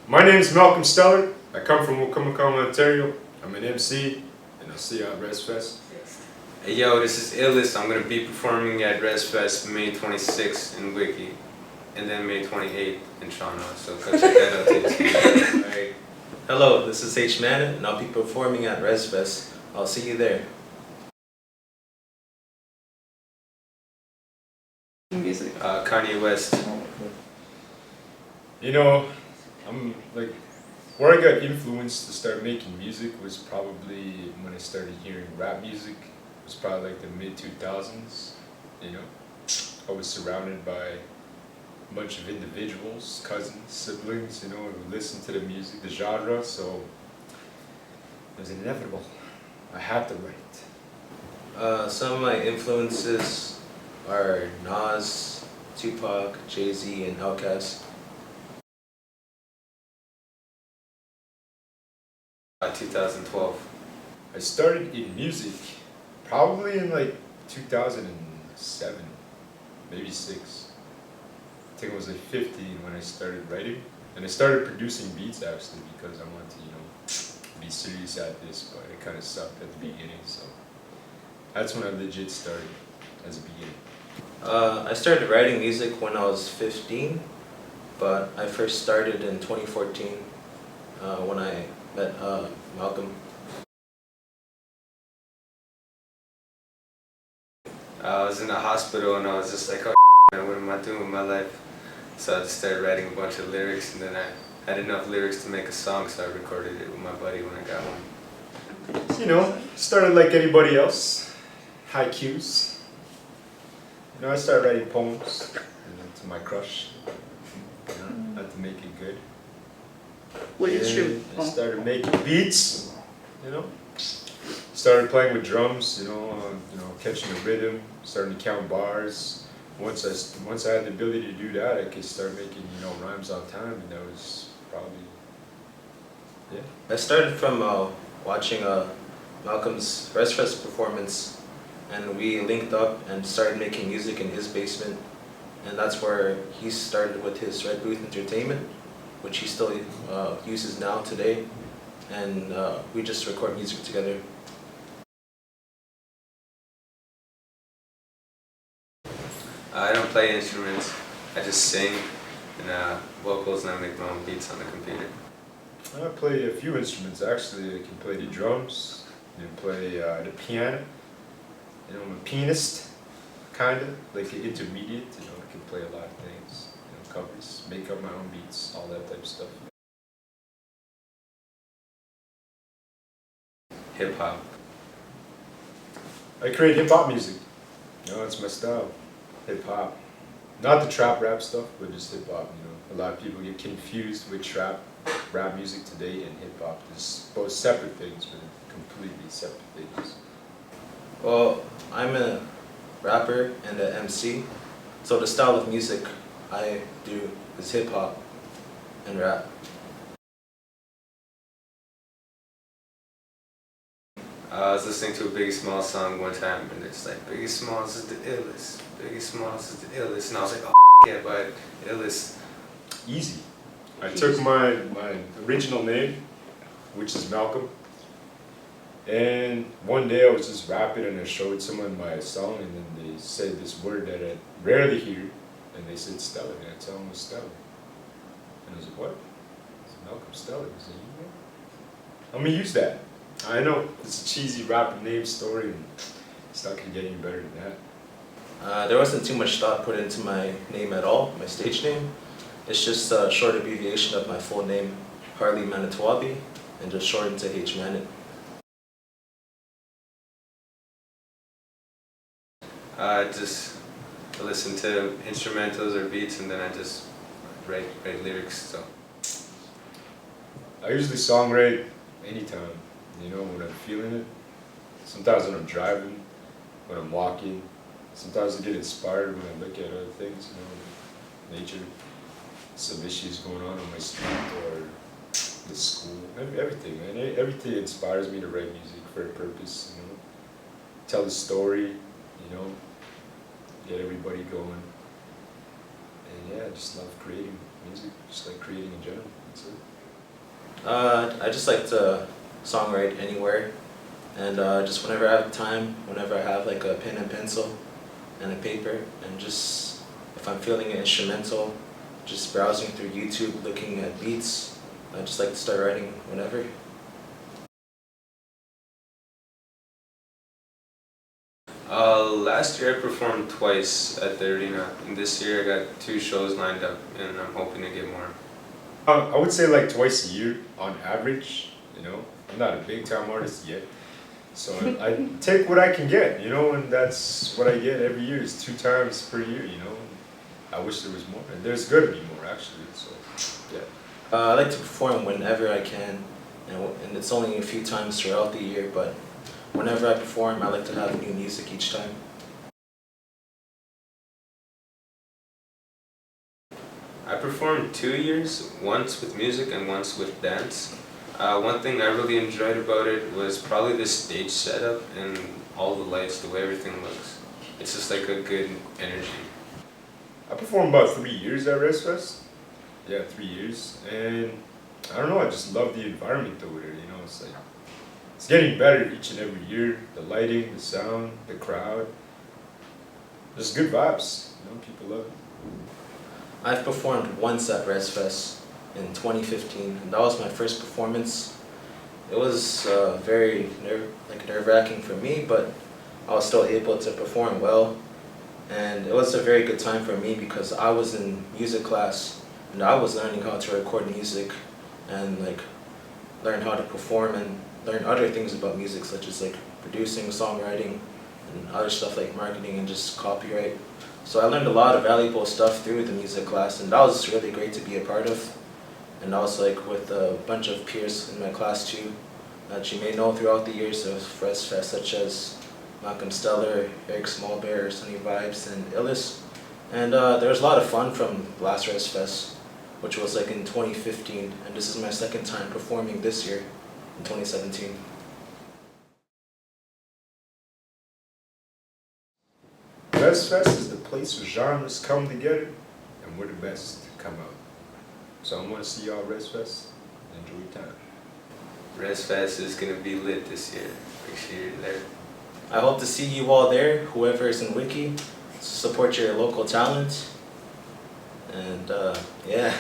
My name is Malcolm Stellar. I come from Wikwemikong, Ontario. I'm an MC, and I'll see you at Rezfest. Hey yo, this is ILLE. I'm going to be performing at Rezfest May 26th in Wiki, and then May 28th in Toronto, so go check that out too. Alright. Hello, this is H-Manit, and I'll be performing at Rezfest. I'll see you there. Music. Kanye West. You know, I'm like, where I got influenced to start making music was probably when I started hearing rap music. It was probably like the mid-2000s, you know. I was surrounded by a bunch of individuals, cousins, siblings, you know, who listened to the music, the genre, so it was inevitable. I had to write. Some of my influences are Nas, Tupac, Jay-Z, and Outkast. 2012. I started in music probably in like 2007, maybe 6. I think I was like 15 when I started writing. And I started producing beats actually because I wanted to, you know, be serious at this, but it kind of sucked at the beginning, so that's when I legit started as a beginning. I started writing music when I was 15, but I first started in 2014 when I met Malcolm. I was in the hospital and I was just like, oh man, what am I doing with my life? So I just started writing a bunch of lyrics, and then I had enough lyrics to make a song, so I recorded it with my buddy when I got home. You know, started like anybody else, haikus. You know, I started writing poems, you know, to my crush. You know, had to make it good. What And instrument? I started making beats, you know. Started playing with drums, you know, catching the rhythm, starting to count bars. Once I had the ability to do that, I could start making, you know, rhymes on time, and that was probably, yeah. I started from watching Malcolm's Rezfest performance, and we linked up and started making music in his basement, and that's where he started with his Red Booth Entertainment, which he still uses now today, and we just record music together. I don't play instruments, I just sing and vocals, and I make my own beats on the computer. I play a few instruments actually. I can play the drums, I can play the piano. You know, I'm a pianist, kind of, like an intermediate. You know, I can play a lot of things, you know, covers, make up my own beats, all that type of stuff. Hip hop. I create hip hop music. You know, it's my style. Hip hop. Not the trap rap stuff, but just hip hop, you know. A lot of people get confused with rap music today and hip hop. It's both separate things, but completely separate things. Well, I'm a rapper and an MC, so the style of music I do is hip hop and rap. I was listening to a Biggie Smalls song one time, and it's like, Biggie Smalls is the illest, Biggie Smalls is the illest, and I was like, oh yeah, but illest. Easy. I took my original name, which is Malcolm, and one day I was just rapping and I showed someone my song, and then they said this word that I rarely hear, and they said Stellar, and I told them it was Stellar. And I was like, what? I said, Malcolm Stellar. I said, you know? I'm gonna use that. I know, it's a cheesy rapper name story, and it's not gonna get any better than that. There wasn't too much thought put into my name at all, my stage name. It's just a short abbreviation of my full name, Harley Manitowabi, and just shortened to H-Manit. I just listen to instrumentals or beats, and then I just write lyrics, so. I usually songwrite anytime, you know, when I'm feeling it. Sometimes when I'm driving, when I'm walking. Sometimes I get inspired when I look at other things, you know, nature, some issues going on my street or the school, everything, man. Everything inspires me to write music for a purpose, you know. Tell a story, you know, get everybody going. And yeah, I just love creating music, just like creating in general. That's it. I just like to songwrite anywhere, and just whenever I have time, whenever I have like a pen and pencil and a paper, and just if I'm feeling an instrumental, just browsing through YouTube, looking at beats. I just like to start writing whenever. Last year I performed twice at the arena, and this year I got 2 shows lined up, and I'm hoping to get more. I would say like twice a year on average, you know. I'm not a big time artist yet. So I take what I can get, you know, and that's what I get every year is 2 times per year, you know. I wish there was more, and there's gonna be more actually, so yeah. I like to perform whenever I can, and it's only a few times throughout the year, but whenever I perform, I like to have new music each time. I performed 2 years, once with music and once with dance. One thing I really enjoyed about it was probably the stage setup and all the lights, the way everything looks. It's just like a good energy. I performed about 3 years at Rezfest. Yeah, 3 years, and I don't know. I just love the environment over there. You know, it's like it's getting better each and every year. The lighting, the sound, the crowd. Just good vibes. You know, people love it. I've performed once at Rezfest in 2015, and that was my first performance. It was very nerve-wracking for me, but I was still able to perform well. And it was a very good time for me because I was in music class and I was learning how to record music and like learn how to perform and learn other things about music, such as like producing, songwriting, and other stuff like marketing and just copyright. So I learned a lot of valuable stuff through the music class, and that was really great to be a part of. And also like with a bunch of peers in my class too that you may know throughout the years of Rezfest, such as Malcolm Stellar, Eric Smallbear, Sunny Vibes, and ILLE. And there was a lot of fun from last Rezfest, which was like in 2015, and this is my second time performing this year, in 2017. Rezfest is the place where genres come together and where the best come out. So I want to see y'all Rezfest. Enjoy your time. Rezfest is gonna be lit this year. Make sure you're there. I hope to see you all there, whoever is in Wiki. Support your local talent. And yeah.